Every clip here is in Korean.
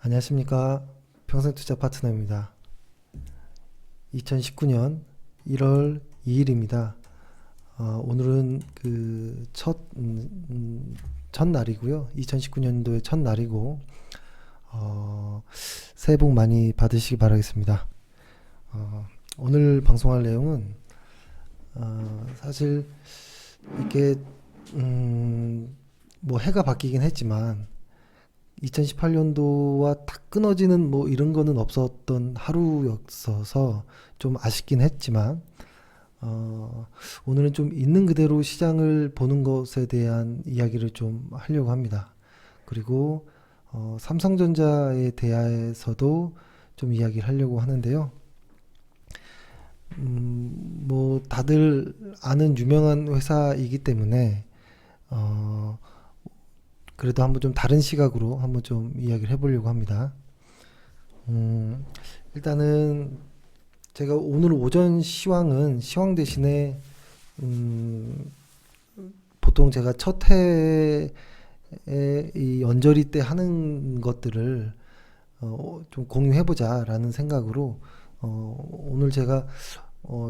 안녕하십니까. 평생투자 파트너입니다. 2019년 1월 2일입니다. 오늘은 첫날이고요. 2019년도의 첫날이고, 새해 복 많이 받으시기 바라겠습니다. 오늘 방송할 내용은, 사실, 이게, 뭐 해가 바뀌긴 했지만, 2018년도와 딱 끊어지는 뭐 이런 거는 없었던 하루였어서 좀 아쉽긴 했지만, 오늘은 좀 있는 그대로 시장을 보는 것에 대한 이야기를 좀 하려고 합니다. 그리고 삼성전자에 대해서도 좀 이야기를 하려고 하는데요. 뭐 다들 아는 유명한 회사이기 때문에 어, 그래도 한번 좀 다른 시각으로 한번 좀 이야기를 해보려고 합니다. 음, 일단은 제가 오늘 오전 시황 대신에 음, 보통 제가 첫 해에 이 연저리 때 하는 것들을 좀 공유해보자라는 생각으로 오늘 제가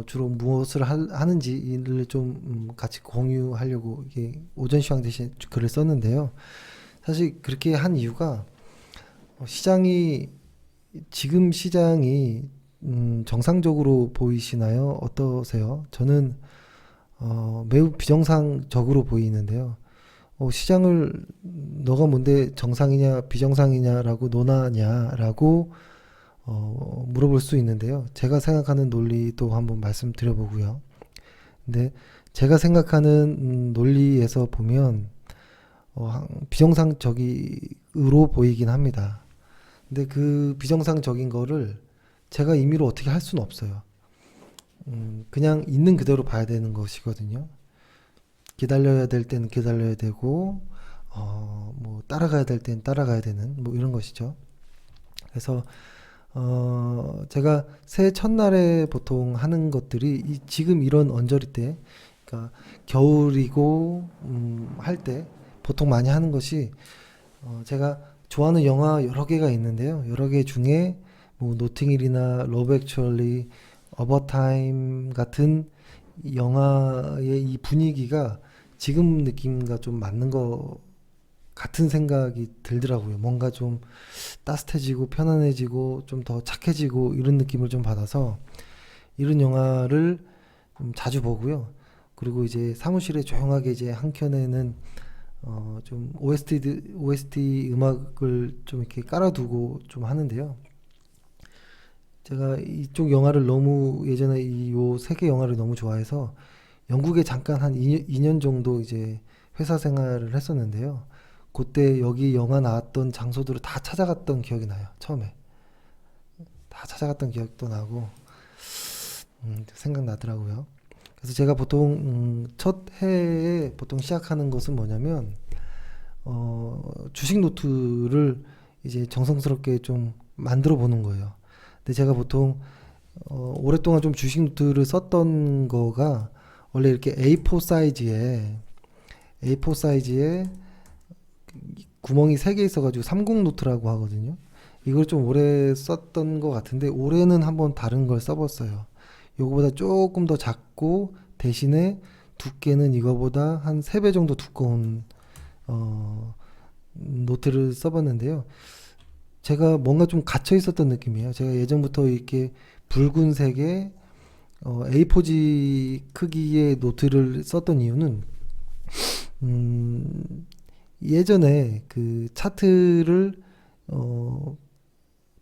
주로 무엇을 하는지를 좀 같이 공유하려고 이게 오전 시황 대신 글을 썼는데요. 사실 그렇게 한 이유가 시장이 지금 시장이 정상적으로 보이시나요? 어떠세요? 저는 매우 비정상적으로 보이는데요. 시장을 너가 뭔데 정상이냐 비정상이냐라고 논하냐라고 물어볼 수 있는데요. 제가 생각하는 논리도 한번 말씀드려보고요. 근데 제가 생각하는 논리에서 보면 비정상적으로 보이긴 합니다. 근데 그 비정상적인 거를 제가 임의로 어떻게 할 수는 없어요. 그냥 있는 그대로 봐야 되는 것이거든요. 기다려야 될 때는 기다려야 되고, 뭐 따라가야 될 때는 따라가야 되는 뭐 이런 것이죠. 그래서 제가 새해 첫날에 보통 하는 것들이 지금 이런 언저리 때, 그러니까 겨울이고 할 때 보통 많이 하는 것이 제가 좋아하는 영화 여러 개가 있는데요. 여러 개 중에 뭐 노팅힐이나 러브 액츄얼리, 어버타임 같은 영화의 이 분위기가 지금 느낌과 좀 맞는 것 같은 생각이 들더라고요. 뭔가 좀 따뜻해지고 편안해지고 좀 더 착해지고 이런 느낌을 좀 받아서 이런 영화를 좀 자주 보고요. 그리고 이제 사무실에 조용하게 이제 한 켠에는 좀 OST 음악을 좀 이렇게 깔아두고 좀 하는데요. 제가 이쪽 영화를 너무 예전에 이 요 세계 영화를 너무 좋아해서 영국에 잠깐 한 2년 정도 이제 회사 생활을 했었는데요. 그때 여기 영화 나왔던 장소들을 다 찾아갔던 기억이 나요. 처음에 다 찾아갔던 기억도 나고 생각나더라고요. 그래서 제가 보통 첫 해에 보통 시작하는 것은 뭐냐면 주식 노트를 이제 정성스럽게 좀 만들어 보는 거예요. 근데 제가 보통 오랫동안 좀 주식 노트를 썼던 거가 원래 이렇게 A4 사이즈에 구멍이 3개 있어가지고 30 노트라고 하거든요. 이걸 좀 오래 썼던 것 같은데 올해는 한번 다른 걸 써봤어요. 요거보다 조금 더 작고 대신에 두께는 이거보다 한 3배 정도 두꺼운 노트를 써봤는데요. 제가 뭔가 좀 갇혀 있었던 느낌이에요. 제가 예전부터 이렇게 붉은색의 A4지 크기의 노트를 썼던 이유는 음, 예전에 그 차트를 어,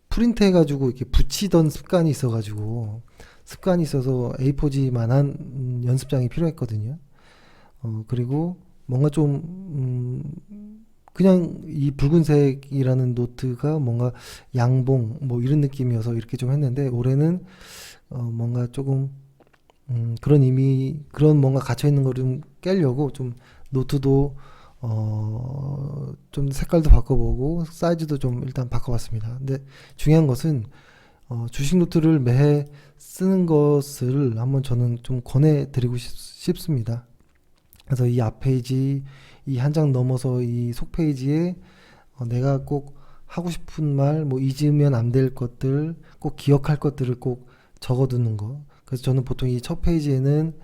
프린트 해가지고 이렇게 붙이던 습관이 있어서 A4지만한 연습장이 필요했거든요. 그리고 뭔가 좀 그냥 이 붉은색이라는 노트가 뭔가 양봉 뭐 이런 느낌이어서 이렇게 좀 했는데 올해는 뭔가 조금 그런 뭔가 갇혀 있는 걸 좀 깨려고 좀 노트도 좀 색깔도 바꿔보고 사이즈도 좀 일단 바꿔봤습니다. 근데 중요한 것은 주식 노트를 매해 쓰는 것을 한번 저는 좀 권해드리고 싶습니다. 그래서 이 앞페이지, 이 한 장 넘어서 이 속페이지에 내가 꼭 하고 싶은 말, 뭐 잊으면 안 될 것들, 꼭 기억할 것들을 꼭 적어두는 거. 그래서 저는 보통 이 첫 페이지에는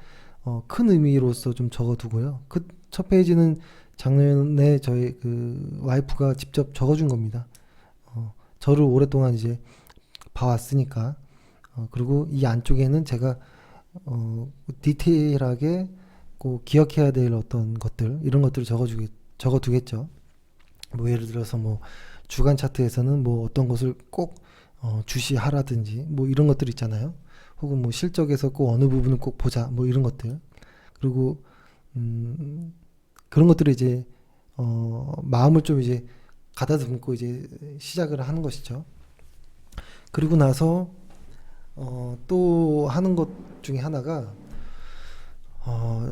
큰 의미로서 좀 적어두고요. 그 첫 페이지는 작년에 저희 그 와이프가 직접 적어준 겁니다. 저를 오랫동안 이제 봐왔으니까. 그리고 이 안쪽에는 제가 디테일하게 꼭 기억해야 될 어떤 것들, 이런 것들을 적어두겠죠. 뭐 예를 들어서 뭐 주간 차트에서는 뭐 어떤 것을 꼭 주시하라든지 뭐 이런 것들 있잖아요. 혹은 뭐 실적에서 꼭 어느 부분을 꼭 보자 뭐 이런 것들. 그리고 그런 것들을 이제 마음을 좀 이제 가다듬고 이제 시작을 하는 것이죠. 그리고 나서 또 하는 것 중에 하나가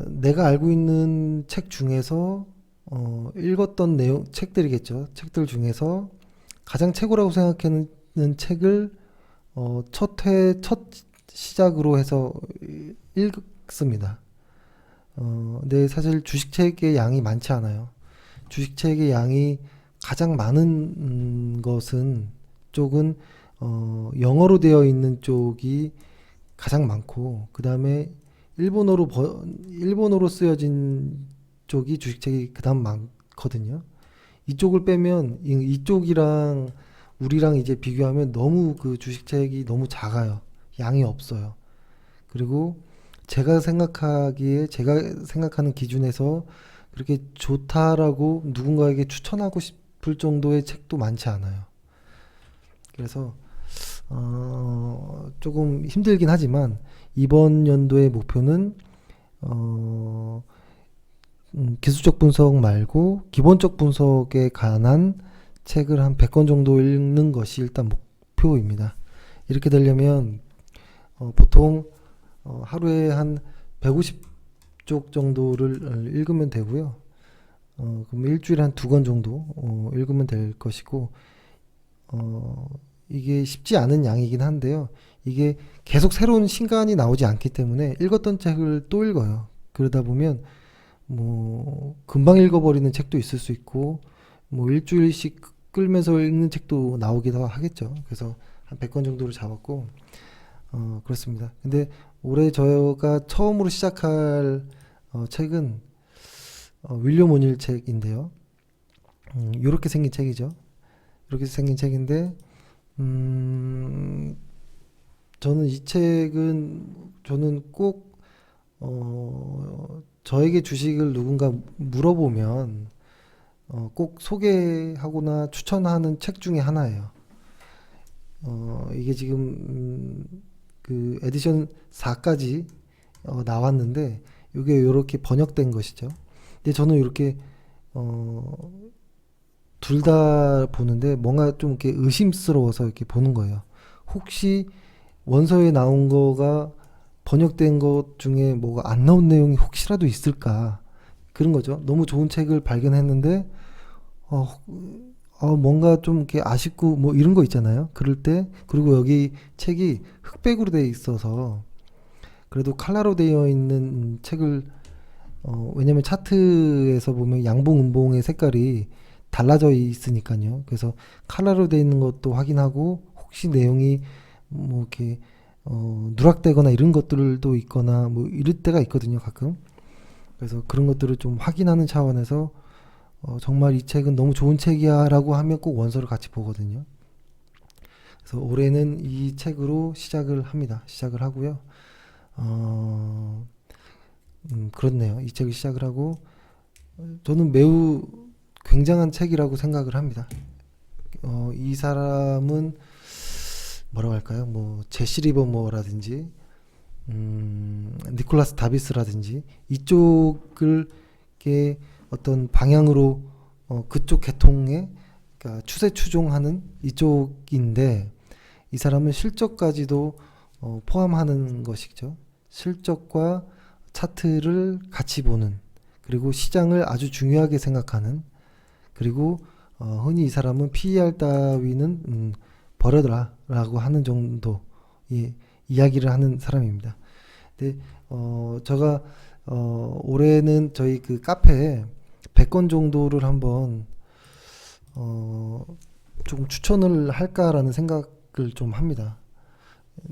내가 알고 있는 책 중에서 읽었던 내용 책들이겠죠. 책들 중에서 가장 최고라고 생각하는 책을 첫 시작으로 해서 읽습니다. 근데 사실 주식책의 양이 많지 않아요. 주식책의 양이 가장 많은 것은 쪽은 영어로 되어 있는 쪽이 가장 많고, 그 다음에 일본어로 쓰여진 쪽이 주식책이 그 다음 많거든요. 이쪽을 빼면 이쪽이랑 우리랑 이제 비교하면 너무 그 주식책이 너무 작아요. 양이 없어요. 그리고 제가 생각하는 기준에서 그렇게 좋다라고 누군가에게 추천하고 싶을 정도의 책도 많지 않아요. 그래서 조금 힘들긴 하지만 이번 연도의 목표는 기술적 분석 말고 기본적 분석에 관한 책을 한 100권 정도 읽는 것이 일단 목표입니다. 이렇게 되려면 보통 하루에 한 150쪽 정도를 읽으면 되고요. 그럼 일주일에 한 2권 정도 읽으면 될 것이고, 이게 쉽지 않은 양이긴 한데요. 이게 계속 새로운 신간이 나오지 않기 때문에 읽었던 책을 또 읽어요. 그러다 보면 뭐 금방 읽어버리는 책도 있을 수 있고, 뭐 일주일씩 끌면서 읽는 책도 나오기도 하겠죠. 그래서 한 100권 정도를 잡았고, 그렇습니다. 근데 올해 저가 처음으로 시작할 책은 윌리엄 오닐 책인데요. 이렇게 생긴 책이죠. 이렇게 생긴 책인데, 저는 이 책은 저는 꼭 저에게 주식을 누군가 물어보면 꼭 소개하거나 추천하는 책 중에 하나예요. 이게 지금 그 에디션 4까지 나왔는데 이게 이렇게 번역된 것이죠. 근데 저는 이렇게 둘 다 보는데 뭔가 좀 이렇게 의심스러워서 이렇게 보는 거예요. 혹시 원서에 나온 거가 번역된 것 중에 뭐가 안 나온 내용이 혹시라도 있을까? 그런 거죠. 너무 좋은 책을 발견했는데 뭔가 좀 이렇게 아쉽고 뭐 이런 거 있잖아요. 그럴 때, 그리고 여기 책이 흑백으로 되어 있어서 그래도 칼라로 되어 있는 책을 왜냐면 차트에서 보면 양봉 음봉의 색깔이 달라져 있으니까요. 그래서 칼라로 되어 있는 것도 확인하고, 혹시 내용이 뭐 이렇게 누락되거나 이런 것들도 있거나 뭐 이럴 때가 있거든요, 가끔. 그래서 그런 것들을 좀 확인하는 차원에서 정말 이 책은 너무 좋은 책이야 라고 하면 꼭 원서를 같이 보거든요. 그래서 올해는 이 책으로 시작을 하고요. 그렇네요. 이 책을 시작을 하고, 저는 매우 굉장한 책이라고 생각을 합니다. 이 사람은 뭐라고 할까요? 뭐 제시 리버머라든지 니콜라스 다비스라든지 이쪽을 게 어떤 방향으로 그쪽 계통에, 그러니까 추세 추종하는 이쪽인데, 이 사람은 실적까지도 포함하는 것이죠. 실적과 차트를 같이 보는, 그리고 시장을 아주 중요하게 생각하는, 그리고 흔히 이 사람은 PER 따위는 버려라 라고 하는 정도의 이야기를 하는 사람입니다. 근데 제가 올해는 저희 그 카페에 100권 정도를 한번 조금 추천을 할까라는 생각을 좀 합니다.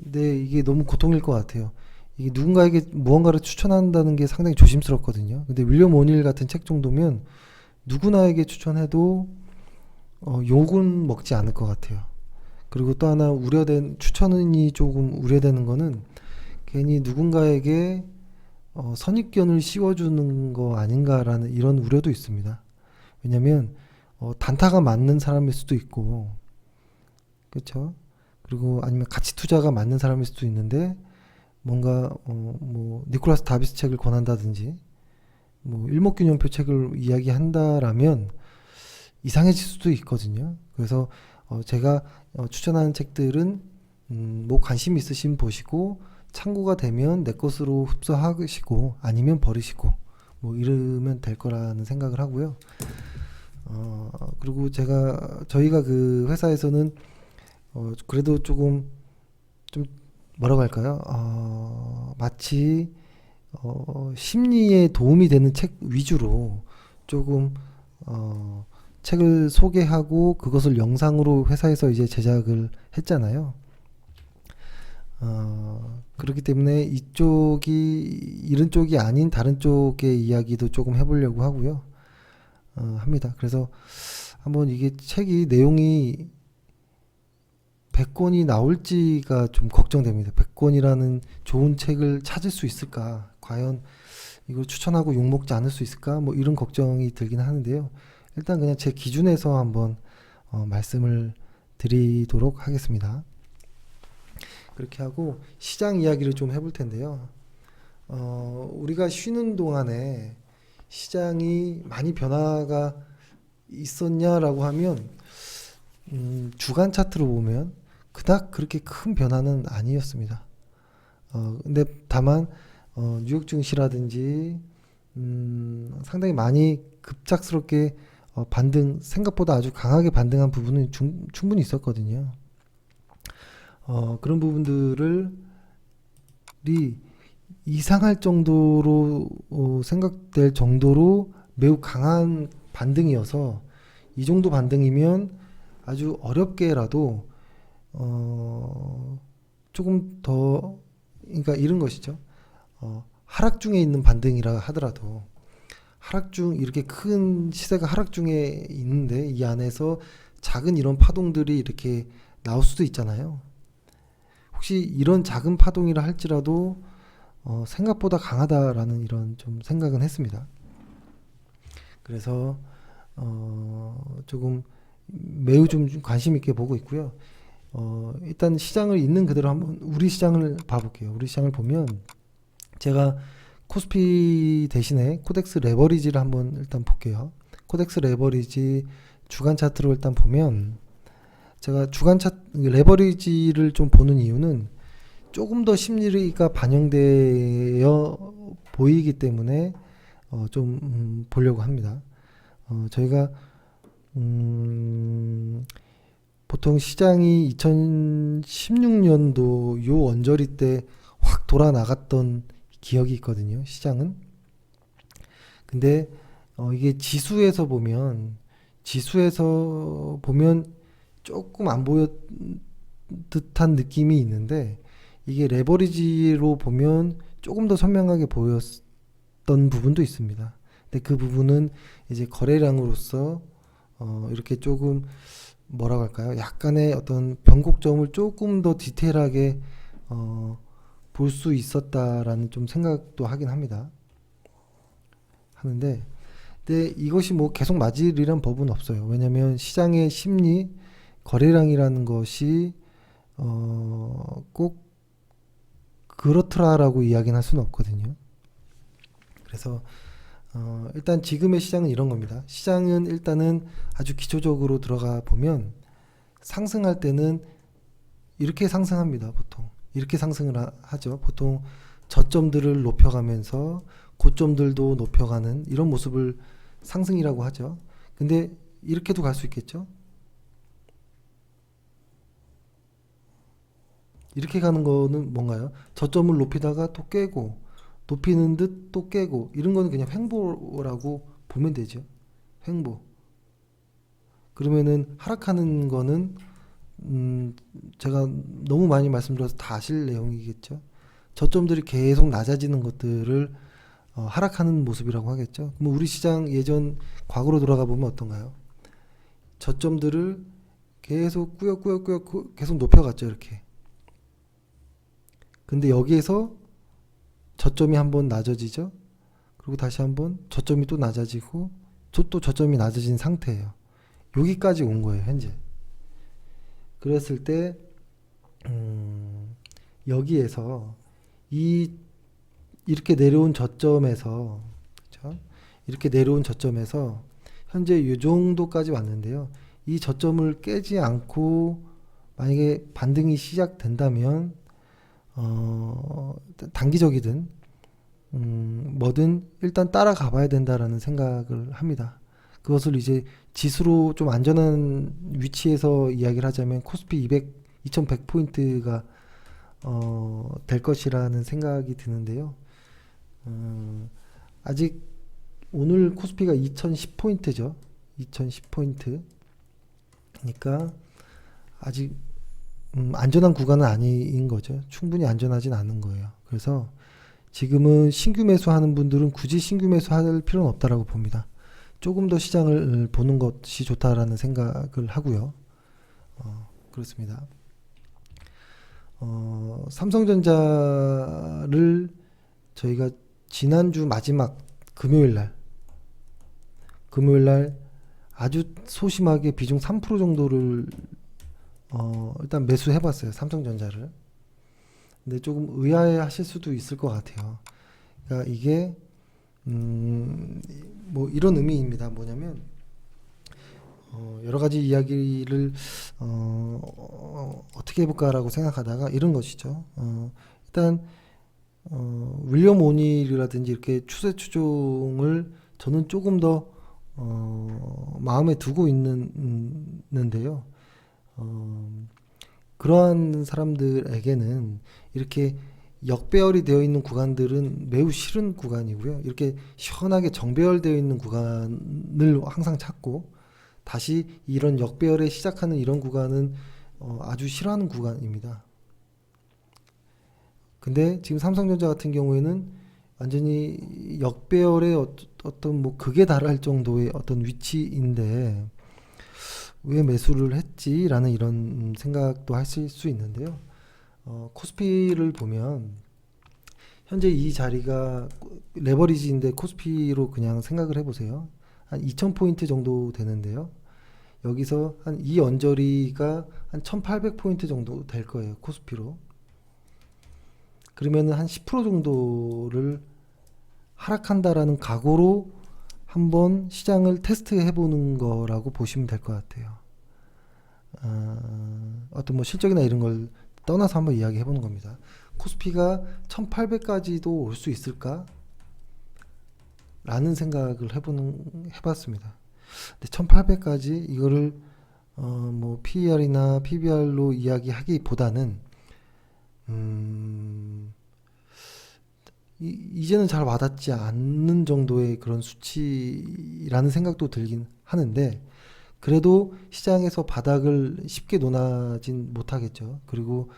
근데 이게 너무 고통일 것 같아요. 이게 누군가에게 무언가를 추천한다는 게 상당히 조심스럽거든요. 근데 윌리엄 오닐 같은 책 정도면 누구나에게 추천해도 욕은 먹지 않을 것 같아요. 그리고 또 하나 추천이 조금 우려되는 거는 괜히 누군가에게 선입견을 씌워주는 거 아닌가라는 이런 우려도 있습니다. 왜냐면 단타가 맞는 사람일 수도 있고, 그렇죠? 그리고 아니면 가치 투자가 맞는 사람일 수도 있는데 뭔가 뭐 니콜라스 다비스 책을 권한다든지 뭐 일목균형표 책을 이야기한다라면 이상해질 수도 있거든요. 그래서 제가 추천하는 책들은 뭐 관심 있으신 보시고 참고가 되면 내 것으로 흡수하시고 아니면 버리시고 뭐 이러면 될 거라는 생각을 하고요. 그리고 저희가 그 회사에서는 그래도 조금 좀 뭐라고 할까요? 마치 심리에 도움이 되는 책 위주로 조금 책을 소개하고 그것을 영상으로 회사에서 이제 제작을 했잖아요. 그렇기 때문에 이런 쪽이 아닌 다른 쪽의 이야기도 조금 해보려고 하고요. 합니다. 그래서 한번 이게 책이 내용이 100권이 나올지가 좀 걱정됩니다. 100권이라는 좋은 책을 찾을 수 있을까? 과연 이걸 추천하고 욕먹지 않을 수 있을까? 뭐 이런 걱정이 들긴 하는데요. 일단 그냥 제 기준에서 한번 말씀을 드리도록 하겠습니다. 그렇게 하고 시장 이야기를 좀 해볼 텐데요. 우리가 쉬는 동안에 시장이 많이 변화가 있었냐라고 하면 주간 차트로 보면 그닥 그렇게 큰 변화는 아니었습니다. 근데 다만 뉴욕 증시라든지 상당히 많이 급작스럽게 생각보다 아주 강하게 반등한 부분은 충분히 있었거든요. 그런 부분들이 이상할 정도로 생각될 정도로 매우 강한 반등이어서 이 정도 반등이면 아주 어렵게라도 조금 더 그러니까 이런 것이죠. 하락 중에 있는 반등이라 하더라도 이렇게 큰 시세가 하락 중에 있는데 이 안에서 작은 이런 파동들이 이렇게 나올 수도 있잖아요. 혹시 이런 작은 파동이라 할지라도 생각보다 강하다라는 이런 좀 생각은 했습니다. 그래서 조금 매우 좀 관심 있게 보고 있고요. 일단 시장을 있는 그대로 한번 우리 시장을 봐볼게요. 우리 시장을 보면 제가 코스피 대신에 코덱스 레버리지를 한번 일단 볼게요. 코덱스 레버리지 주간 차트로 일단 보면 제가 레버리지를 좀 보는 이유는 조금 더 심리가 반영되어 보이기 때문에 좀 보려고 합니다. 저희가 보통 시장이 2016년도 요 언저리 때 확 돌아 나갔던 기억이 있거든요. 시장은. 근데 이게 지수에서 보면 조금 안 보였 듯한 느낌이 있는데 이게 레버리지로 보면 조금 더 선명하게 보였던 부분도 있습니다. 근데 그 부분은 이제 거래량으로서 이렇게 조금 뭐라고 할까요? 약간의 어떤 변곡점을 조금 더 디테일하게 볼 수 있었다라는 좀 생각도 하긴 하는데 근데 이것이 뭐 계속 맞으리란 법은 없어요. 왜냐면 시장의 심리, 거래량이라는 것이 꼭 그렇더라라고 이야기는 할 수는 없거든요. 그래서 일단 지금의 시장은 이런 겁니다. 시장은 일단은 아주 기초적으로 들어가 보면 상승할 때는 이렇게 상승합니다. 보통 이렇게 상승을 하죠. 보통 저점들을 높여가면서 고점들도 높여가는 이런 모습을 상승이라고 하죠. 근데 이렇게도 갈 수 있겠죠. 이렇게 가는 거는 뭔가요? 저점을 높이다가 또 깨고 높이는 듯 또 깨고 이런 거는 그냥 횡보라고 보면 되죠. 횡보. 그러면은 하락하는 거는 제가 너무 많이 말씀드려서 다 아실 내용이겠죠. 저점들이 계속 낮아지는 것들을 하락하는 모습이라고 하겠죠. 그럼 우리 시장 예전 과거로 돌아가 보면 어떤가요? 저점들을 계속 꾸역꾸역 계속 높여갔죠, 이렇게. 근데 여기에서 저점이 한번 낮아지죠. 그리고 다시 한번 저점이 또 낮아지고 또 저점이 낮아진 상태예요. 여기까지 온 거예요, 현재. 그랬을 때 여기에서 이렇게 내려온 저점에서, 그렇죠? 이렇게 내려온 저점에서 현재 이 정도까지 왔는데요. 이 저점을 깨지 않고 만약에 반등이 시작된다면 단기적이든 뭐든 일단 따라가 봐야 된다라는 생각을 합니다. 그것을 이제 지수로 좀 안전한 위치에서 이야기를 하자면 코스피 2100포인트가 될 것이라는 생각이 드는데요. 아직 오늘 코스피가 2010포인트죠. 2010포인트. 그러니까 아직 안전한 구간은 아닌 거죠. 충분히 안전하진 않은 거예요. 그래서 지금은 신규 매수하는 분들은 굳이 신규 매수할 필요는 없다라고 봅니다. 조금 더 시장을 보는 것이 좋다라는 생각을 하고요. 그렇습니다. 삼성전자를 저희가 지난주 마지막 금요일날 아주 소심하게 비중 3% 정도를 일단 매수해봤어요. 삼성전자를. 근데 조금 의아해하실 수도 있을 것 같아요. 그러니까 이게 뭐 이런 의미입니다. 뭐냐면 여러 가지 이야기를 어떻게 해볼까라고 생각하다가 이런 것이죠. 일단 윌리엄 오닐이라든지 이렇게 추세 추종을 저는 조금 더 마음에 두고 있는데요. 그러한 사람들에게는 이렇게 역배열이 되어 있는 구간들은 매우 싫은 구간이고요. 이렇게 시원하게 정배열되어 있는 구간을 항상 찾고 다시 이런 역배열에 시작하는 이런 구간은 아주 싫어하는 구간입니다. 근데 지금 삼성전자 같은 경우에는 완전히 역배열의 어떤 뭐 극에 달할 정도의 어떤 위치인데 왜 매수를 했지라는 이런 생각도 하실 수 있는데요. 코스피를 보면 현재 이 자리가 레버리지인데 코스피로 그냥 생각을 해보세요. 한 2000포인트 정도 되는데요. 여기서 한 이 언저리가 한 1800포인트 정도 될 거예요. 코스피로. 그러면 한 10% 정도를 하락한다라는 각오로 한번 시장을 테스트해 보는 거라고 보시면 될 것 같아요. 어떤 뭐 실적이나 이런 걸 떠나서 한번 이야기해 보는 겁니다. 코스피가 1800까지도 올 수 있을까? 라는 생각을 해봤습니다. 근데 1800까지 이거를 뭐 PER이나 PBR로 이야기하기보다는 이제는 잘 와닿지 않는 정도의 그런 수치라는 생각도 들긴 하는데 그래도 시장에서 바닥을 쉽게 논하진 못하겠죠. 그리고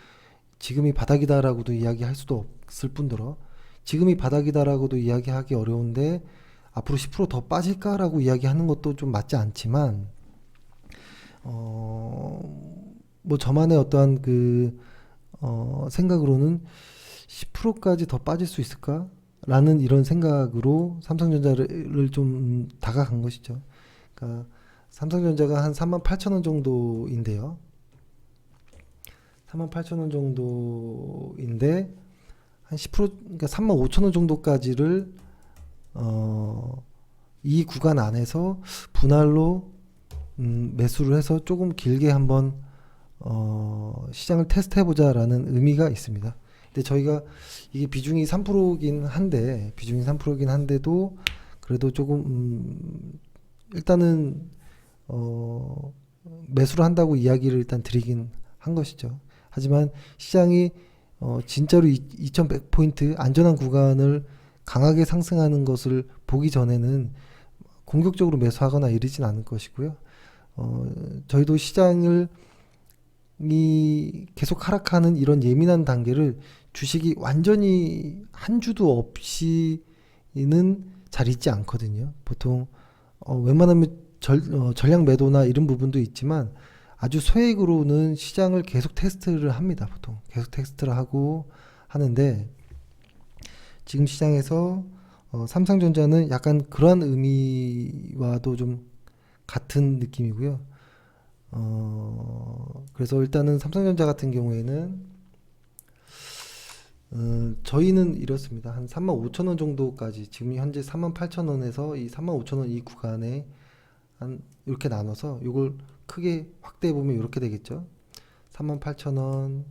지금이 바닥이다라고도 이야기할 수도 없을 뿐더러 지금이 바닥이다라고도 이야기하기 어려운데 앞으로 10%더 빠질까라고 이야기하는 것도 좀 맞지 않지만 뭐 저만의 어떠한 그 생각으로는 10%까지 더 빠질 수 있을까? 라는 이런 생각으로 삼성전자를 좀 다가간 것이죠. 그러니까 삼성전자가 한 38,000원 정도인데요. 38,000원 정도인데 한 10% 그러니까 35,000원 정도까지를 이 구간 안에서 분할로 매수를 해서 조금 길게 한번 시장을 테스트해 보자라는 의미가 있습니다. 근데 저희가 이게 비중이 3%긴 한데도 그래도 조금 일단은 매수를 한다고 이야기를 일단 드리긴 한 것이죠. 하지만 시장이 진짜로 2100포인트 안전한 구간을 강하게 상승하는 것을 보기 전에는 공격적으로 매수하거나 이러진 않을 것이고요. 저희도 시장을 이 계속 하락하는 이런 예민한 단계를 주식이 완전히 한 주도 없이는 잘 있지 않거든요. 보통 웬만하면 전량 매도나 이런 부분도 있지만 아주 소액으로는 시장을 계속 테스트를 합니다. 보통 계속 테스트를 하고 하는데 지금 시장에서 삼성전자는 약간 그러한 의미와도 좀 같은 느낌이고요. 그래서 일단은 삼성전자 같은 경우에는 저희는 이렇습니다. 한 35,000원 정도까지 지금 현재 38,000원에서 이 35,000원 이 구간에 한 이렇게 나눠서 이걸 크게 확대해 보면 이렇게 되겠죠. 38,000원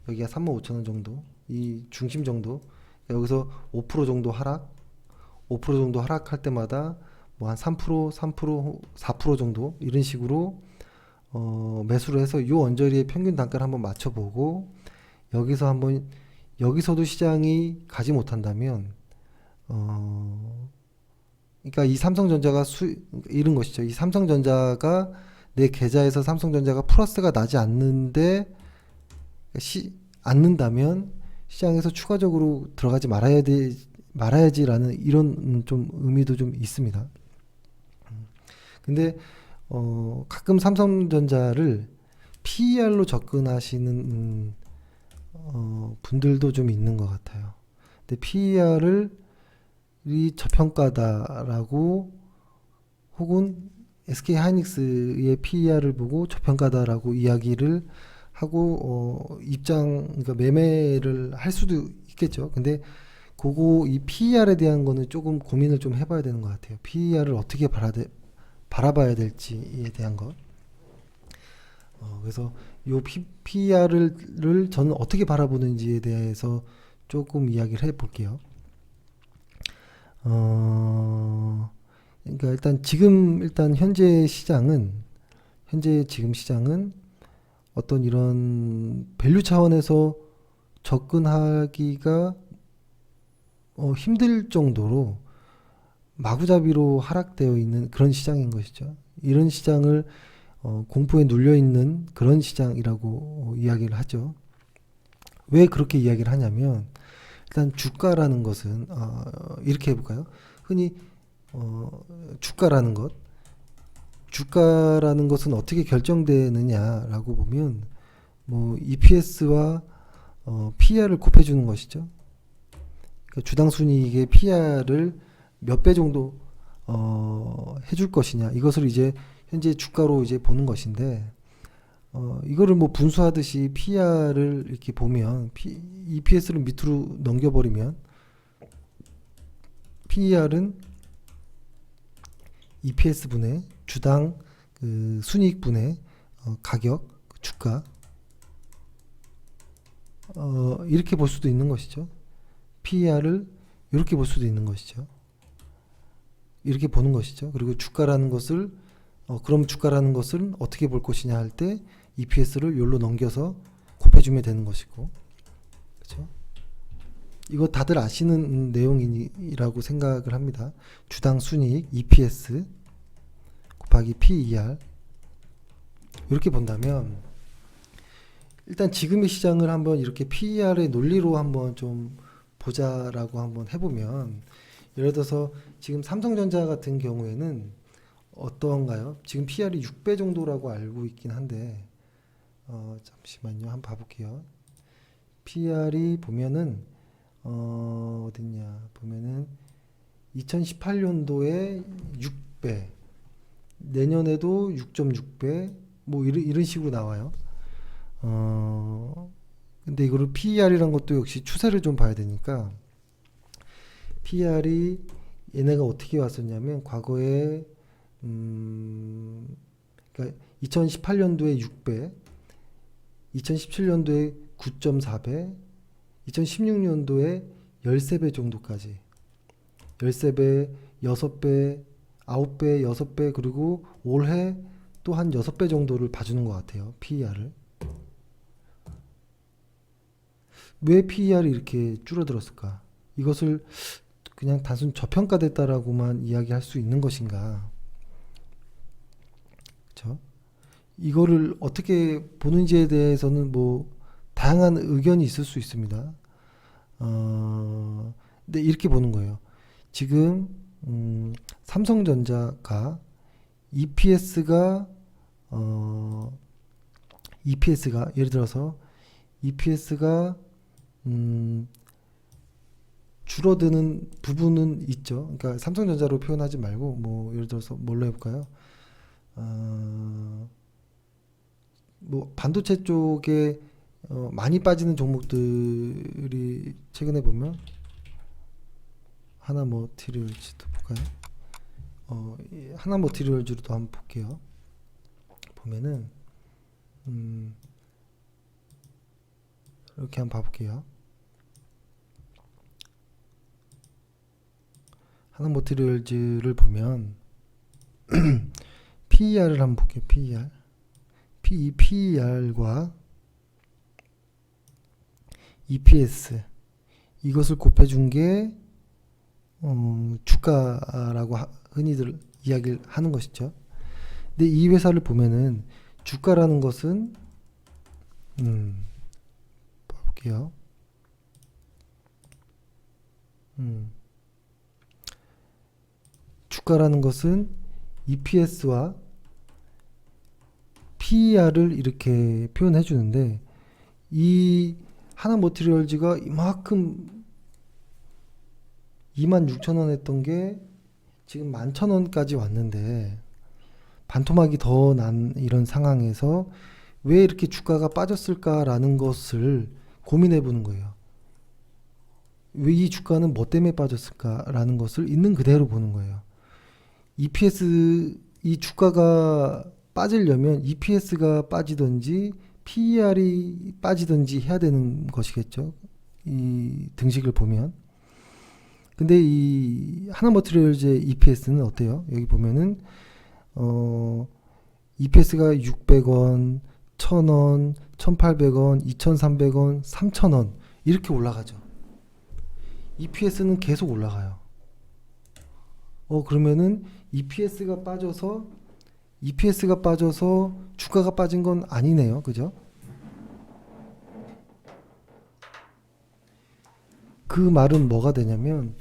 여기가 35,000원 정도 이 중심 정도 여기서 5% 정도 하락 5% 정도 하락할 때마다 뭐 한 3%, 3%, 4% 정도 이런 식으로 매수를 해서 이 언저리의 평균 단가를 한번 맞춰보고 여기서 한번 여기서도 시장이 가지 못한다면 그러니까 이 삼성전자가 이런 것이죠. 이 삼성전자가 내 계좌에서 삼성전자가 플러스가 나지 않는다면 시장에서 추가적으로 들어가지 말아야지라는 이런 좀 의미도 좀 있습니다. 근데 가끔 삼성전자를 PER로 접근하시는 분들도 좀 있는 것 같아요. 근데 PER을 이 저평가다라고 혹은 SK 하이닉스의 PER을 보고 저평가다라고 이야기를 하고 그러니까 매매를 할 수도 있겠죠. 근데 그거 이 PER에 대한 거는 조금 고민을 좀 해봐야 되는 것 같아요. PER을 어떻게 바라봐야 될지에 대한 것. 그래서 요 PER을 저는 어떻게 바라보는지에 대해서 조금 이야기를 해볼게요. 그러니까 일단 현재 지금 시장은 어떤 이런 밸류 차원에서 접근하기가 힘들 정도로 마구잡이로 하락되어 있는 그런 시장인 것이죠. 이런 시장을 공포에 눌려 있는 그런 시장이라고 이야기를 하죠. 왜 그렇게 이야기를 하냐면 일단 주가라는 것은 이렇게 해볼까요? 흔히 주가라는 것은 어떻게 결정되느냐라고 보면 뭐 EPS와 PER을 곱해주는 것이죠. 그러니까 주당 순이익의 PER을 몇 배 정도 해줄 것이냐 이것을 이제 현재 주가로 이제 보는 것인데 이거를 뭐 분수하듯이 PER을 이렇게 보면 EPS를 밑으로 넘겨버리면 PER은 EPS 분의 주당 그 순이익 분의 가격 주가 이렇게 볼 수도 있는 것이죠. PER을 이렇게 볼 수도 있는 것이죠. 이렇게 보는 것이죠. 그리고 주가라는 것을 그럼 주가라는 것을 어떻게 볼 것이냐 할 때 EPS를 요로 넘겨서 곱해주면 되는 것이고, 그렇죠? 이거 다들 아시는 내용이라고 생각을 합니다. 주당 순이익 EPS 곱하기 PER 이렇게 본다면 일단 지금의 시장을 한번 이렇게 PER의 논리로 한번 좀 보자라고 한번 해보면 예를 들어서 지금 삼성전자 같은 경우에는 어떠한가요? 지금 PER이 6배 정도라고 알고 있긴 한데 잠시만요. 한번 봐볼게요. PER이 보면은 어딨냐 보면은 2018년도에 6배 내년에도 6.6배 뭐 이런 식으로 나와요. 근데 이거를 PER이란 것도 역시 추세를 좀 봐야 되니까 PER이 얘네가 어떻게 왔었냐면 과거에 그러니까 2018년도에 6배 2017년도에 9.4배 2016년도에 13배 정도까지 13배 6배 9배 6배 그리고 올해 또 한 6배 정도를 봐주는 것 같아요. PER을 왜 PER이 이렇게 줄어들었을까? 이것을 그냥 단순 저평가됐다라고만 이야기할 수 있는 것인가? 그렇죠? 이거를 어떻게 보는지에 대해서는 뭐 다양한 의견이 있을 수 있습니다. 근데 이렇게 보는 거예요. 지금 삼성전자가 EPS가 EPS가 예를 들어서 EPS가 줄어드는 부분은 있죠. 그러니까 삼성전자로 표현하지 말고 뭐 예를 들어서 뭘로 해볼까요? 뭐 반도체 쪽에 많이 빠지는 종목들이 최근에 보면 하나머티리얼즈도 볼까요? 이 하나머티리얼즈도 한번 볼게요. 보면은 이렇게 한번 봐볼게요. 하나머티리얼즈를 보면 PER을 한번 볼게요. PER, PER과 EPS 이것을 곱해준 게 주가라고 흔히들 이야기를 하는 것이죠. 근데 이 회사를 보면은 주가라는 것은 볼게요. 주가라는 것은 EPS와 PER을 이렇게 표현해 주는데 이 하나머티리얼즈가 이만큼 26,000원 했던 게 지금 11,000원까지 왔는데 반토막이 더 난 이런 상황에서 왜 이렇게 주가가 빠졌을까라는 것을 고민해 보는 거예요. 왜 이 주가는 뭐 때문에 빠졌을까라는 것을 있는 그대로 보는 거예요. EPS 이 주가가 빠지려면 EPS가 빠지든지 PER이 빠지든지 해야 되는 것이겠죠. 이 등식을 보면. 근데 이 하나머티리얼즈의 EPS는 어때요? 여기 보면은 EPS가 600원, 1,000원, 1,800원, 2,300원, 3,000원 이렇게 올라가죠. EPS는 계속 올라가요. 그러면은 EPS가 빠져서 주가가 빠진 건 아니네요. 그죠? 그 말은 뭐가 되냐면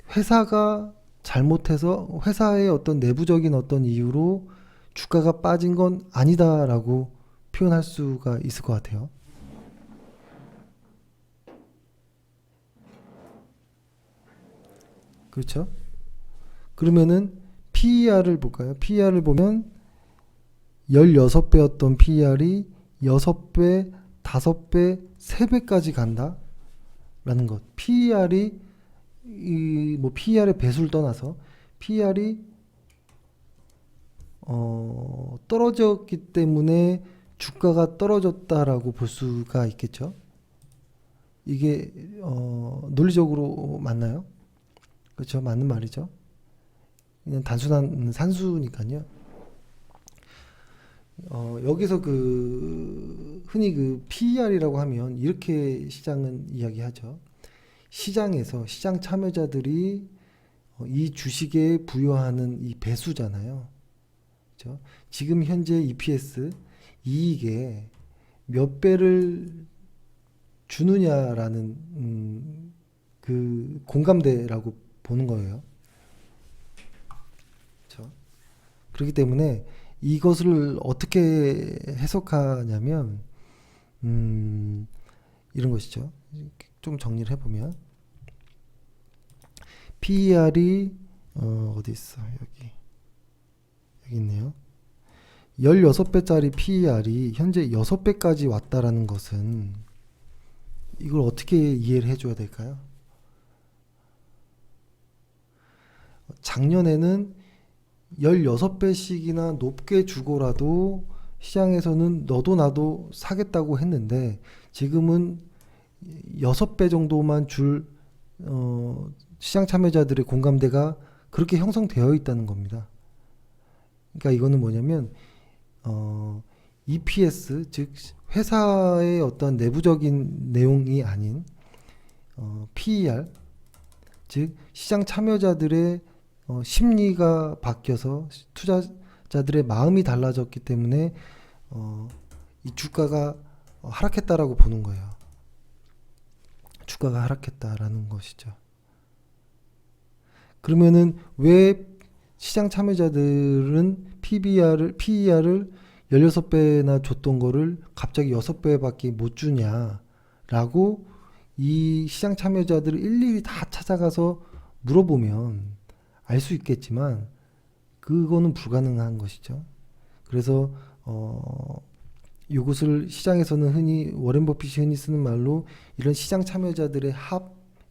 회사가 잘못해서 회사의 어떤 내부적인 어떤 이유로 주가가 빠진 건 아니다라고 표현할 수가 있을 것 같아요. 그렇죠? 그러면은 PER을 볼까요? PER을 보면 16배였던 PER이 6배, 5배, 3배까지 간다? 라는 것. PER이 뭐 PER의 배수를 떠나서 PER이 떨어졌기 때문에 주가가 떨어졌다라고 볼 수가 있겠죠. 이게 논리적으로 맞나요? 그렇죠. 맞는 말이죠. 그냥 단순한 산수니까요. 여기서 흔히 PER이라고 하면 이렇게 시장은 이야기하죠. 시장에서 시장 참여자들이 이 주식에 부여하는 이 배수잖아요. 그렇죠? 지금 현재 EPS 이익에 몇 배를 주느냐라는 그 공감대라고 보는 거예요. 그렇죠? 그렇기 때문에 이것을 어떻게 해석하냐면 이런 것이죠. 좀 정리를 해보면 PER이 어디 있어? 여기 있네요. 16배짜리 PER이 현재 6배까지 왔다라는 것은 이걸 어떻게 이해를 해줘야 될까요? 작년에는 16배씩이나 높게 주고라도 시장에서는 너도 나도 사겠다고 했는데 지금은 6배 정도만 줄 시장 참여자들의 공감대가 그렇게 형성되어 있다는 겁니다. 그러니까 이거는 뭐냐면 EPS 즉 회사의 어떤 내부적인 내용이 아닌 PER 즉 시장 참여자들의 심리가 바뀌어서 투자자들의 마음이 달라졌기 때문에 이 주가가 하락했다라고 보는 거예요. 주가가 하락했다라는 것이죠. 그러면은 왜 시장 참여자들은 PER을 16배나 줬던 거를 갑자기 6배밖에 못 주냐라고 이 시장 참여자들을 일일이 다 찾아가서 물어보면 알 수 있겠지만 그거는 불가능한 것이죠. 그래서 이것을 시장에서는 흔히 워렌 버핏이 흔히 쓰는 말로 이런 시장 참여자들의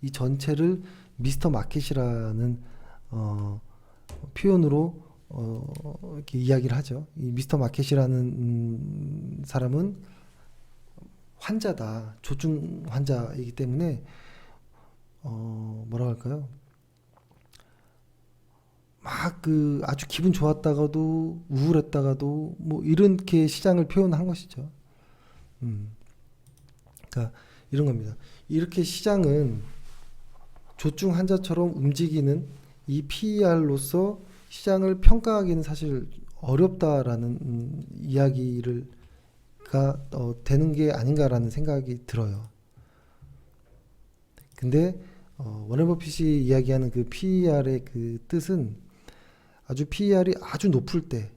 이 전체를 미스터 마켓이라는 표현으로 이렇게 이야기를 하죠. 이 미스터 마켓이라는 사람은 환자다, 조증 환자이기 때문에 뭐라 할까요? 막 아주 기분 좋았다가도 우울했다가도 뭐 이렇게 시장을 표현한 것이죠. 그러니까 이런 겁니다. 이렇게 시장은 조증 환자처럼 움직이는 이 PER로서 시장을 평가하기는 사실 어렵다라는 이야기가 되는 게 아닌가라는 생각이 들어요. 근데 워렌 버핏이 이야기하는 그 PER의 그 뜻은 PER이 아주 높을 때,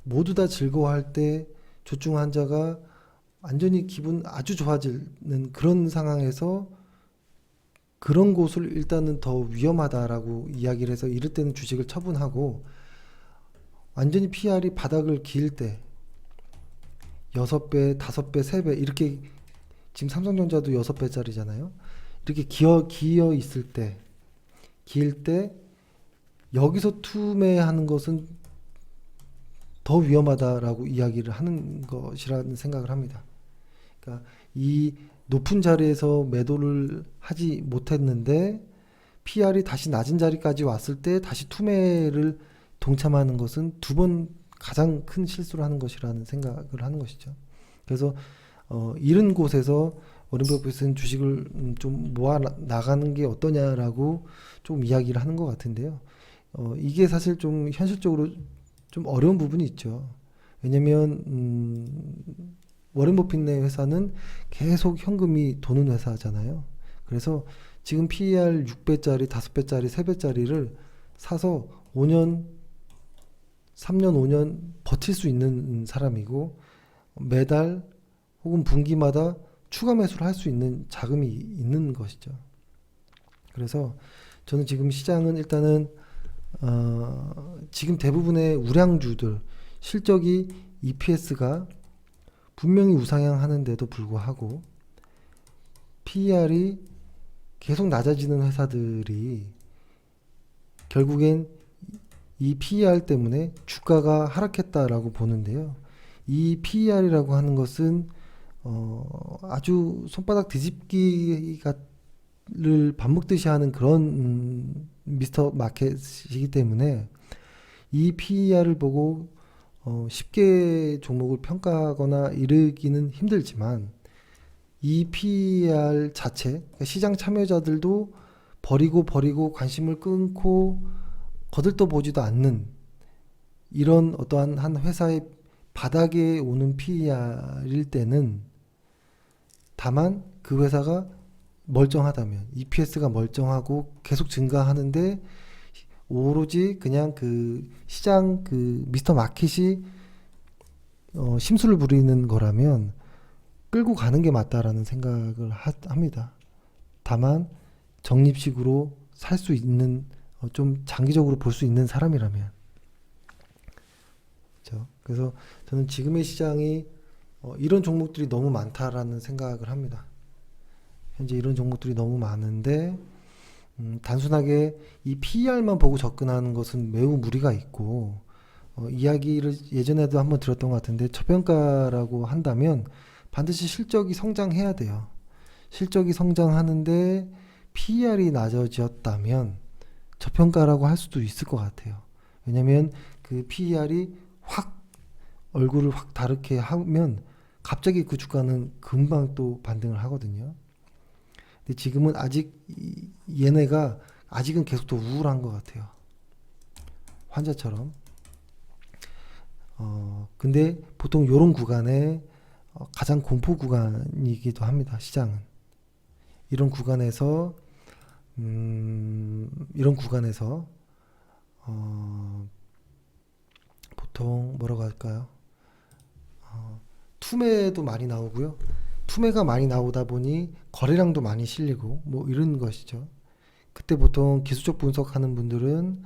모두 다 즐거워할 때 조증 환자가 완전히 기분 아주 좋아지는 그런 상황에서 그런 곳을 일단은 더 위험하다라고 이야기를 해서 이럴 때는 주식을 처분하고, 완전히 PER이 바닥을 기일 때 6배, 5배, 3배 이렇게, 지금 삼성전자도 6배짜리잖아요. 이렇게 기어 있을 때, 기일 때 여기서 투매하는 것은 더 위험하다라고 이야기를 하는 것이라는 생각을 합니다. 그러니까 이 높은 자리에서 매도를 하지 못했는데 PR이 다시 낮은 자리까지 왔을 때 다시 투매를 동참하는 것은 두 번 가장 큰 실수를 하는 것이라는 생각을 하는 것이죠. 그래서 이런 곳에서 워렌 버핏은 주식을 좀 모아 나가는 게 어떠냐라고 좀 이야기를 하는 것 같은데요. 이게 사실 좀 현실적으로 좀 어려운 부분이 있죠. 왜냐면 워렌 버핏네 회사는 계속 현금이 도는 회사잖아요. 그래서 지금 PER 6배짜리, 5배짜리, 3배짜리를 사서 5년, 3년, 5년 버틸 수 있는 사람이고, 매달 혹은 분기마다 추가 매수를 할 수 있는 자금이 있는 것이죠. 그래서 저는 지금 시장은 일단은 지금 대부분의 우량주들 실적이 EPS가 분명히 우상향하는데도 불구하고 PER이 계속 낮아지는 회사들이 결국엔 이 PER 때문에 주가가 하락했다라고 보는데요. 이 PER이라고 하는 것은 아주 손바닥 뒤집기를 반복듯이 하는 그런 미스터 마켓이기 때문에 이 PER을 보고 쉽게 종목을 평가하거나 이르기는 힘들지만, 이 PER 자체, 그러니까 시장 참여자들도 버리고 관심을 끊고 거들떠 보지도 않는 이런 어떠한 한 회사의 바닥에 오는 PER일 때는, 다만 그 회사가 멀쩡하다면, EPS가 멀쩡하고 계속 증가하는데 오로지 그냥 그 시장 그 미스터 마켓이 심술을 부리는 거라면 끌고 가는 게 맞다라는 생각을 합니다. 다만 적립식으로 살 수 있는, 좀 장기적으로 볼 수 있는 사람이라면. 그렇죠? 그래서 저는 지금의 시장이 이런 종목들이 너무 많다라는 생각을 합니다. 현재 이런 종목들이 너무 많은데 단순하게 이 PER만 보고 접근하는 것은 매우 무리가 있고, 이야기를 예전에도 한번 들었던 것 같은데, 저평가라고 한다면 반드시 실적이 성장해야 돼요. 실적이 성장하는데 PER이 낮아졌다면 저평가라고 할 수도 있을 것 같아요. 왜냐면 그 PER이 확 얼굴을 확 다르게 하면 갑자기 그 주가는 금방 또 반등을 하거든요. 근데 지금은 아직 얘네가 아직은 계속 더 우울한 것 같아요. 환자처럼. 근데 보통 이런 구간에 가장 공포 구간이기도 합니다. 시장은. 이런 구간에서 이런 구간에서 보통 뭐라고 할까요? 투매도 많이 나오고요. 투매가 많이 나오다 보니 거래량도 많이 실리고 뭐 이런 것이죠. 그때 보통 기술적 분석하는 분들은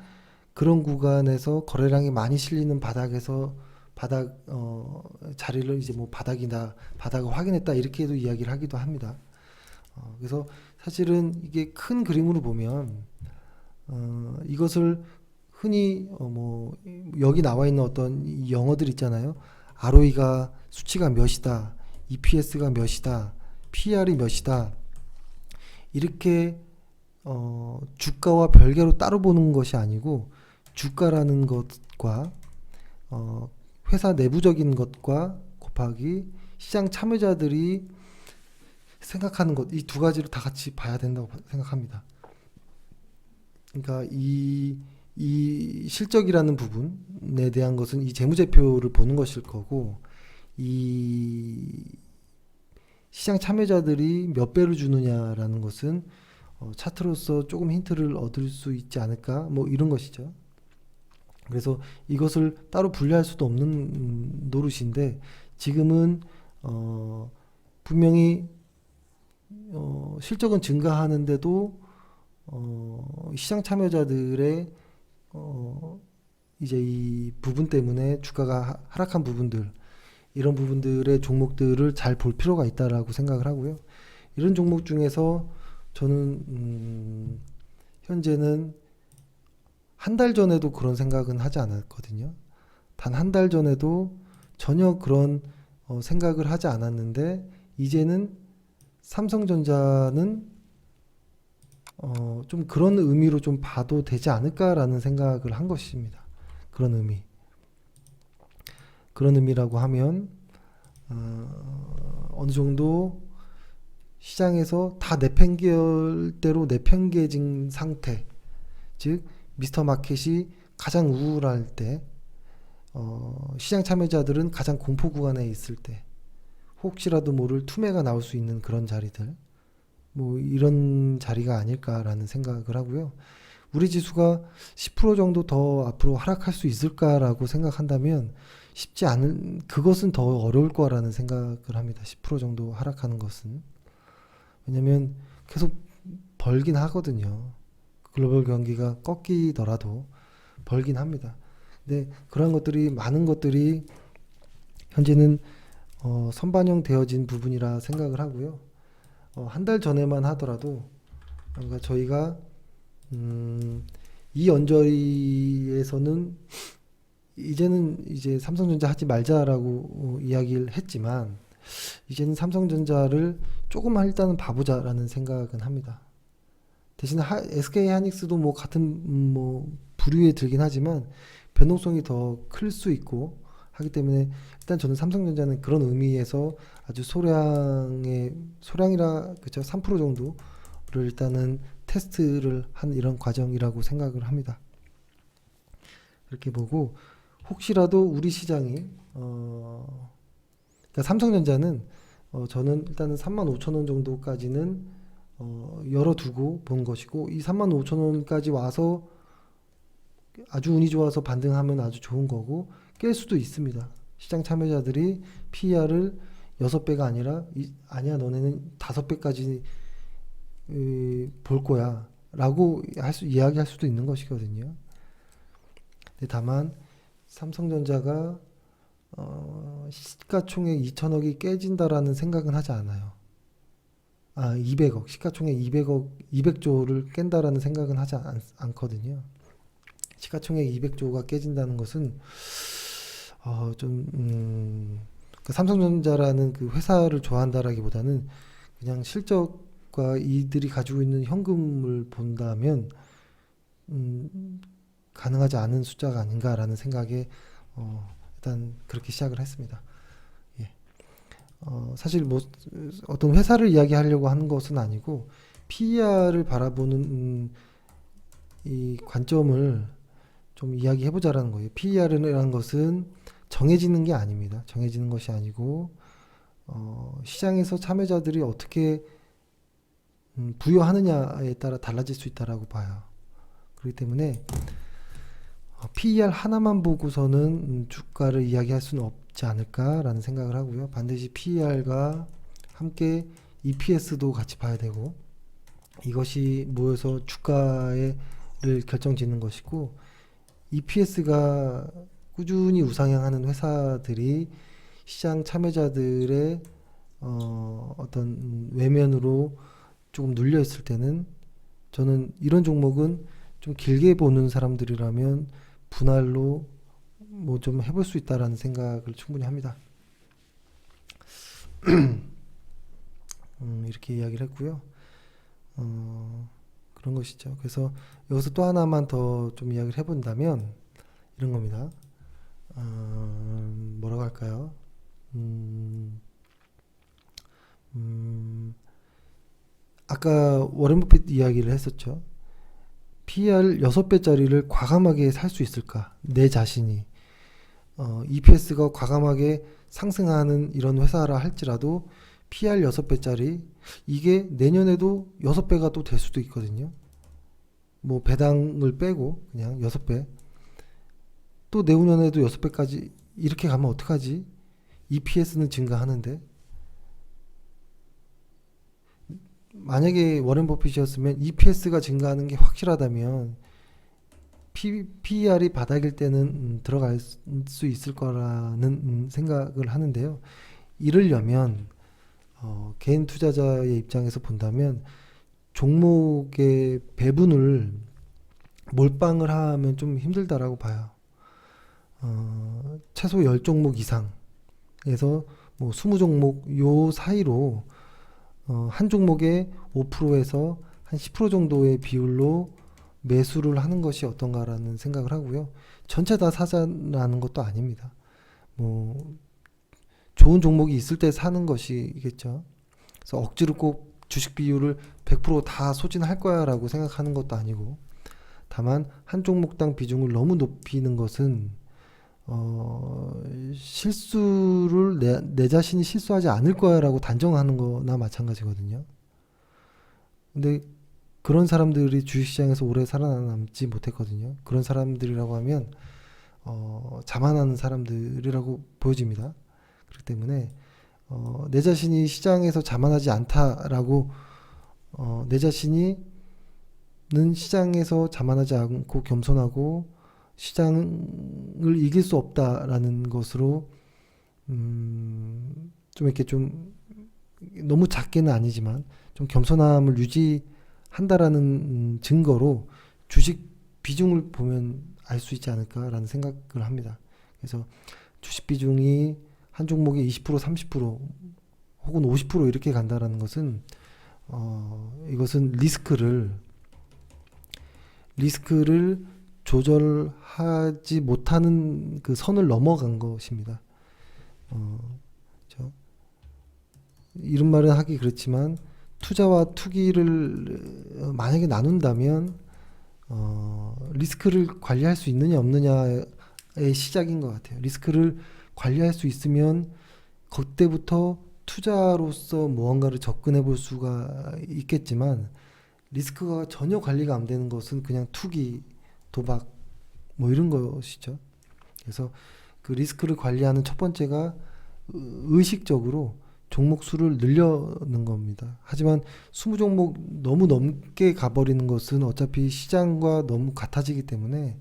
그런 구간에서 거래량이 많이 실리는 바닥에서 바닥 자리를 이제 뭐 바닥을 확인했다 이렇게도 이야기를 하기도 합니다. 그래서 사실은 이게 큰 그림으로 보면 이것을 흔히 뭐 여기 나와 있는 어떤 이 영어들 있잖아요. ROE가 수치가 몇이다, EPS가 몇이다, PR이 몇이다 이렇게 주가와 별개로 따로 보는 것이 아니고 주가라는 것과 회사 내부적인 것과 곱하기 시장 참여자들이 생각하는 것, 이 두 가지를 다 같이 봐야 된다고 생각합니다. 그러니까 이 실적이라는 부분에 대한 것은 이 재무제표를 보는 것일 거고, 이 시장 참여자들이 몇 배를 주느냐라는 것은 차트로서 조금 힌트를 얻을 수 있지 않을까, 뭐 이런 것이죠. 그래서 이것을 따로 분리할 수도 없는 노릇인데, 지금은 분명히 실적은 증가하는데도 시장 참여자들의 이제 이 부분 때문에 주가가 하락한 부분들, 이런 부분들의 종목들을 잘 볼 필요가 있다라고 생각을 하고요. 이런 종목 중에서 저는 현재는 한 달 전에도 그런 생각은 하지 않았거든요. 단 한 달 전에도 전혀 그런 생각을 하지 않았는데, 이제는 삼성전자는 좀 그런 의미로 좀 봐도 되지 않을까라는 생각을 한 것입니다. 그런 의미. 그런 의미라고 하면 어느 정도 시장에서 다 내팽개대로 내팽개진 상태, 즉 미스터 마켓이 가장 우울할 때, 시장 참여자들은 가장 공포 구간에 있을 때, 혹시라도 모를 투매가 나올 수 있는 그런 자리들, 뭐 이런 자리가 아닐까라는 생각을 하고요. 우리 지수가 10% 정도 더 앞으로 하락할 수 있을까라고 생각한다면 쉽지 않은, 그것은 더 어려울 거라는 생각을 합니다. 10% 정도 하락하는 것은. 왜냐면 계속 벌긴 하거든요. 글로벌 경기가 꺾이더라도 벌긴 합니다. 근데 그런 것들이, 많은 것들이 현재는 선반영 되어진 부분이라 생각을 하고요. 한 달 전에만 하더라도 그러니까 저희가 이 언저리에서는 이제는 이제 삼성전자 하지 말자라고 이야기를 했지만, 이제는 삼성전자를 조금 일단은 봐보자라는 생각은 합니다. 대신 SK 하이닉스도 뭐 같은 뭐 부류에 들긴 하지만 변동성이 더 클 수 있고 하기 때문에, 일단 저는 삼성전자는 그런 의미에서 아주 소량이라 그죠, 3% 정도를 일단은 테스트를 한 이런 과정이라고 생각을 합니다. 이렇게 보고, 혹시라도 우리 시장이 그러니까 삼성전자는 저는 일단은 35,000원 정도까지는 열어두고 본 것이고, 이 35,000원까지 와서 아주 운이 좋아서 반등하면 아주 좋은 거고, 깰 수도 있습니다. 시장 참여자들이 PER을 6배가 아니라 아니야 너네는 5배까지 볼 거야 라고 이야기할 수도 있는 것이거든요. 근데 다만 삼성전자가 시가총액 2천억이 깨진다라는 생각은 하지 않아요. 200억, 시가총액 200조를 깬다라는 생각은 하지 않거든요. 시가총액 200조가 깨진다는 것은 그 삼성전자라는 그 회사를 좋아한다라기보다는 그냥 실적과 이들이 가지고 있는 현금을 본다면 가능하지 않은 숫자가 아닌가라는 생각에 일단 그렇게 시작을 했습니다. 예. 사실 뭐 어떤 회사를 이야기하려고 하는 것은 아니고 PER을 바라보는 이 관점을 좀 이야기해보자라는 거예요. PER이라는 것은 정해지는 게 아닙니다. 정해지는 것이 아니고 시장에서 참여자들이 어떻게 부여하느냐에 따라 달라질 수 있다라고 봐요. 그렇기 때문에 PER 하나만 보고서는 주가를 이야기할 수는 없지 않을까라는 생각을 하고요. 반드시 PER과 함께 EPS도 같이 봐야 되고, 이것이 모여서 주가를 결정짓는 것이고, EPS가 꾸준히 우상향하는 회사들이 시장 참여자들의 어떤 외면으로 조금 눌려 있을 때는, 저는 이런 종목은 좀 길게 보는 사람들이라면 분할로 뭐 좀 해볼 수 있다라는 생각을 충분히 합니다. 이렇게 이야기를 했고요. 그런 것이죠. 그래서 여기서 또 하나만 더 좀 이야기를 해본다면 이런 겁니다. 뭐라고 할까요? 아까 워렌 버핏 이야기를 했었죠. PER 6배짜리를 과감하게 살 수 있을까? 내 자신이. EPS가 과감하게 상승하는 이런 회사라 할지라도 PER 6배짜리, 이게 내년에도 6배가 또 될 수도 있거든요. 뭐 배당을 빼고 그냥 6배. 또 내후년에도 6배까지 이렇게 가면 어떡하지? EPS는 증가하는데. 만약에 워렌 버핏이었으면 EPS가 증가하는 게 확실하다면 PER이 바닥일 때는 들어갈 수 있을 거라는 생각을 하는데요. 이러려면 개인 투자자의 입장에서 본다면 종목의 배분을 몰빵을 하면 좀 힘들다라고 봐요. 최소 10종목 이상에서 뭐 20종목 요 사이로 한 종목에 5%에서 한 10% 정도의 비율로 매수를 하는 것이 어떤가라는 생각을 하고요. 전체 다 사자라는 것도 아닙니다. 뭐 좋은 종목이 있을 때 사는 것이겠죠. 그래서 억지로 꼭 주식 비율을 100%다 소진할 거야라고 생각하는 것도 아니고, 다만 한 종목당 비중을 너무 높이는 것은 실수를 내 자신이 실수하지 않을 거야라고 단정하는 거나 마찬가지거든요. 근데 그런 사람들이 주식시장에서 오래 살아남지 못했거든요. 그런 사람들이라고 하면 자만하는 사람들이라고 보여집니다. 그렇기 때문에 내 자신이 시장에서 자만하지 않다라고, 내 자신이 시장에서 자만하지 않고 겸손하고 시장을 이길 수 없다라는 것으로 좀 이렇게 좀 너무 작게는 아니지만 좀 겸손함을 유지한다라는 증거로 주식 비중을 보면 알 수 있지 않을까라는 생각을 합니다. 그래서 주식 비중이 한 종목에 20%, 30% 혹은 50% 이렇게 간다라는 것은 이것은 리스크를 조절하지 못하는 그 선을 넘어간 것입니다. 이런 말은 하기 그렇지만 투자와 투기를 만약에 나눈다면 리스크를 관리할 수 있느냐 없느냐의 시작인 것 같아요. 리스크를 관리할 수 있으면 그때부터 투자로서 무언가를 접근해 볼 수가 있겠지만, 리스크가 전혀 관리가 안 되는 것은 그냥 투기, 도박 뭐 이런 것이죠. 그래서 그 리스크를 관리하는 첫 번째가 의식적으로 종목 수를 늘려는 겁니다. 하지만 20종목 너무 넘게 가버리는 것은 어차피 시장과 너무 같아지기 때문에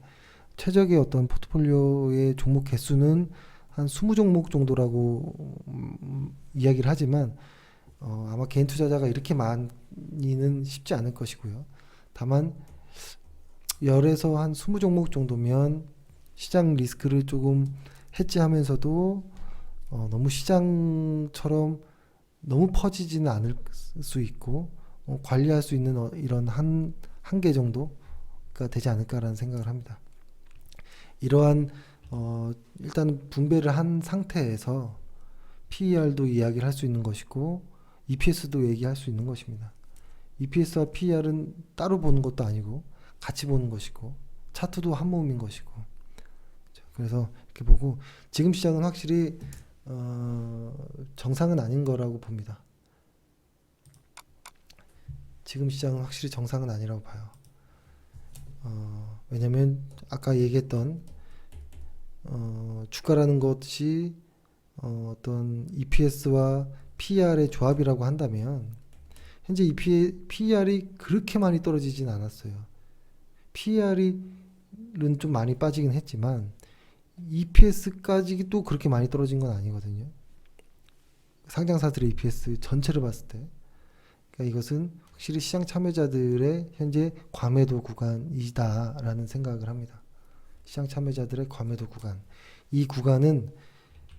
최적의 어떤 포트폴리오의 종목 개수는 한 20종목 정도라고 이야기를 하지만 아마 개인 투자자가 이렇게 많이는 쉽지 않을 것이고요. 다만 열에서 한 20종목 정도면 시장 리스크를 조금 해지하면서도 너무 시장처럼 너무 퍼지지는 않을 수 있고 관리할 수 있는 이런 한계 정도가 되지 않을까라는 생각을 합니다. 이러한 일단 분배를 한 상태에서 PER도 이야기를 할 수 있는 것이고 EPS도 얘기할 수 있는 것입니다. EPS와 PER은 따로 보는 것도 아니고 같이 보는 것이고 차트도 한 몸인 것이고 그래서 이렇게 보고 지금 시장은 확실히 정상은 아닌 거라고 봅니다. 지금 시장은 확실히 정상은 아니라고 봐요. 왜냐면 아까 얘기했던 주가라는 것이 어떤 EPS와 PER의 조합이라고 한다면 현재 PER이 그렇게 많이 떨어지진 않았어요. PER은 좀 많이 빠지긴 했지만 EPS까지 또 그렇게 많이 떨어진 건 아니거든요. 상장사들의 EPS 전체를 봤을 때 그러니까 이것은 확실히 시장 참여자들의 현재 과매도 구간이다라는 생각을 합니다. 시장 참여자들의 과매도 구간. 이 구간은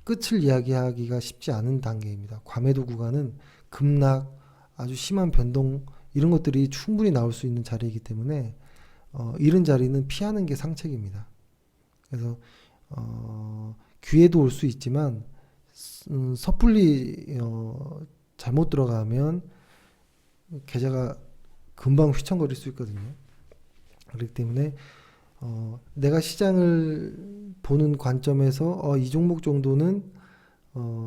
끝을 이야기하기가 쉽지 않은 단계입니다. 과매도 구간은 급락, 아주 심한 변동 이런 것들이 충분히 나올 수 있는 자리이기 때문에 이런 자리는 피하는 게 상책입니다. 그래서 기회도 올 수 있지만 섣불리 잘못 들어가면 계좌가 금방 휘청거릴 수 있거든요. 그렇기 때문에 내가 시장을 보는 관점에서 이 종목 정도는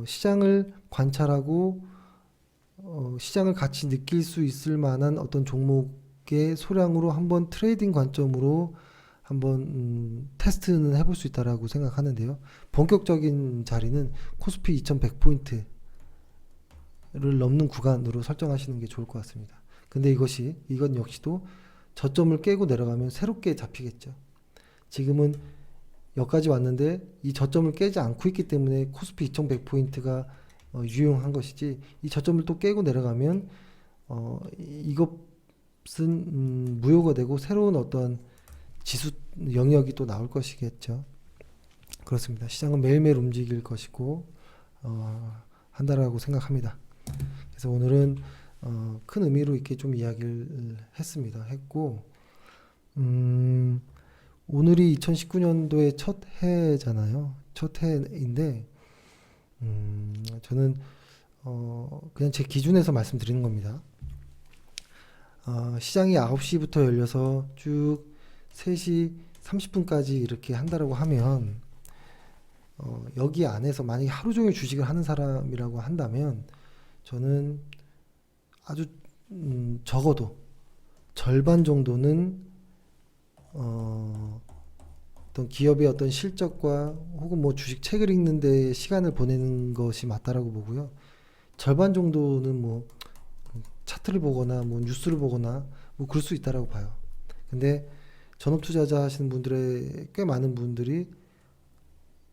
시장을 관찰하고 시장을 같이 느낄 수 있을 만한 어떤 종목의 소량으로 한번 트레이딩 관점으로 한번 테스트는 해볼 수 있다라고 생각하는데요. 본격적인 자리는 코스피 2100포인트를 넘는 구간으로 설정하시는 게 좋을 것 같습니다. 근데 이건 역시도 저점을 깨고 내려가면 새롭게 잡히겠죠. 지금은 여기까지 왔는데 이 저점을 깨지 않고 있기 때문에 코스피 2100포인트가 유용한 것이지 이 저점을 또 깨고 내려가면 이것은 무효가 되고 새로운 어떤 지수 영역이 또 나올 것이겠죠. 그렇습니다. 시장은 매일매일 움직일 것이고 한다라고 생각합니다. 그래서 오늘은 큰 의미로 이렇게 좀 이야기를 했고 오늘이 2019년도의 첫 해잖아요. 첫 해인데 저는 그냥 제 기준에서 말씀드리는 겁니다. 시장이 9시부터 열려서 쭉 3시 30분까지 이렇게 한다라고 하면 여기 안에서 만약에 하루 종일 주식을 하는 사람이라고 한다면 저는 아주 적어도 절반 정도는 어떤 기업의 어떤 실적과 혹은 뭐 주식 책을 읽는 데 시간을 보내는 것이 맞다라고 보고요. 절반 정도는 뭐 차트를 보거나 뭐 뉴스를 보거나 뭐 그럴 수 있다라고 봐요. 근데 전업 투자자 하시는 분들의 꽤 많은 분들이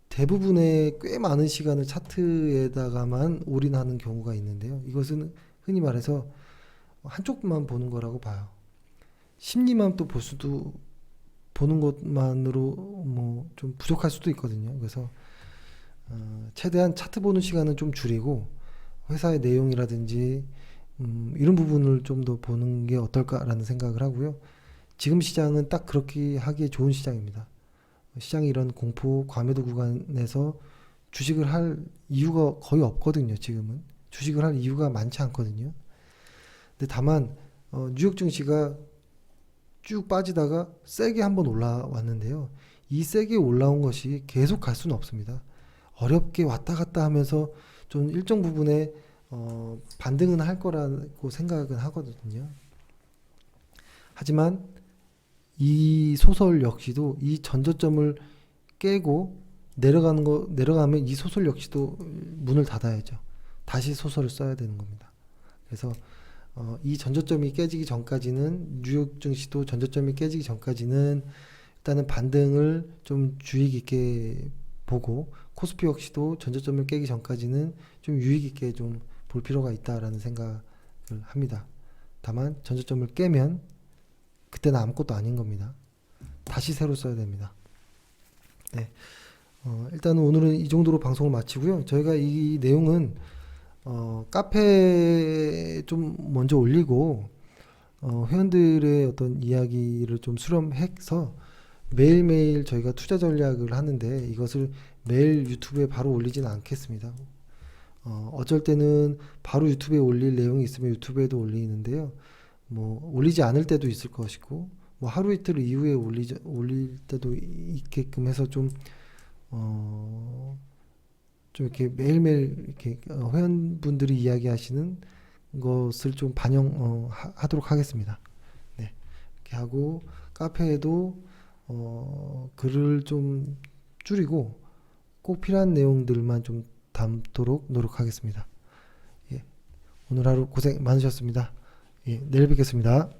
대부분의 꽤 많은 시간을 차트에다가만 올인하는 경우가 있는데요. 이것은 흔히 말해서 한쪽만 보는 거라고 봐요. 심리만 또 보는 것만으로 뭐 좀 부족할 수도 있거든요. 그래서 최대한 차트 보는 시간은 좀 줄이고 회사의 내용이라든지 이런 부분을 좀 더 보는 게 어떨까라는 생각을 하고요. 지금 시장은 딱 그렇게 하기에 좋은 시장입니다. 시장이 이런 공포 과매도 구간에서 주식을 할 이유가 거의 없거든요. 지금은 주식을 할 이유가 많지 않거든요. 근데 다만 뉴욕 증시가 쭉 빠지다가 세게 한번 올라왔는데요. 이 세게 올라온 것이 계속 갈 수는 없습니다. 어렵게 왔다 갔다 하면서 좀 일정 부분에 반등은 할 거라고 생각은 하거든요. 하지만 이 소설 역시도 이 전저점을 깨고 내려가면 이 소설 역시도 문을 닫아야죠. 다시 소설을 써야 되는 겁니다. 그래서 이 전저점이 깨지기 전까지는 뉴욕 증시도 전저점이 깨지기 전까지는 일단은 반등을 좀 주의 깊게 보고 코스피 역시도 전저점을 깨기 전까지는 좀 유의 깊게 좀 볼 필요가 있다라는 생각을 합니다. 다만 전저점을 깨면 그때는 아무것도 아닌 겁니다. 다시 새로 써야 됩니다. 네. 일단은 오늘은 이 정도로 방송을 마치고요. 저희가 이 내용은 카페에 좀 먼저 올리고 회원들의 어떤 이야기를 좀 수렴해서 매일매일 저희가 투자 전략을 하는데 이것을 매일 유튜브에 바로 올리지는 않겠습니다. 어쩔 때는 바로 유튜브에 올릴 내용이 있으면 유튜브에도 올리는데요. 뭐 올리지 않을 때도 있을 것이고 뭐 하루 이틀 이후에 올릴 때도 있게끔 해서 좀 이렇게 매일매일 이렇게 회원분들이 이야기하시는 것을 좀 하도록 하겠습니다. 네. 이렇게 하고 카페에도 글을 좀 줄이고 꼭 필요한 내용들만 좀 담도록 노력하겠습니다. 예. 오늘 하루 고생 많으셨습니다. 예. 내일 뵙겠습니다.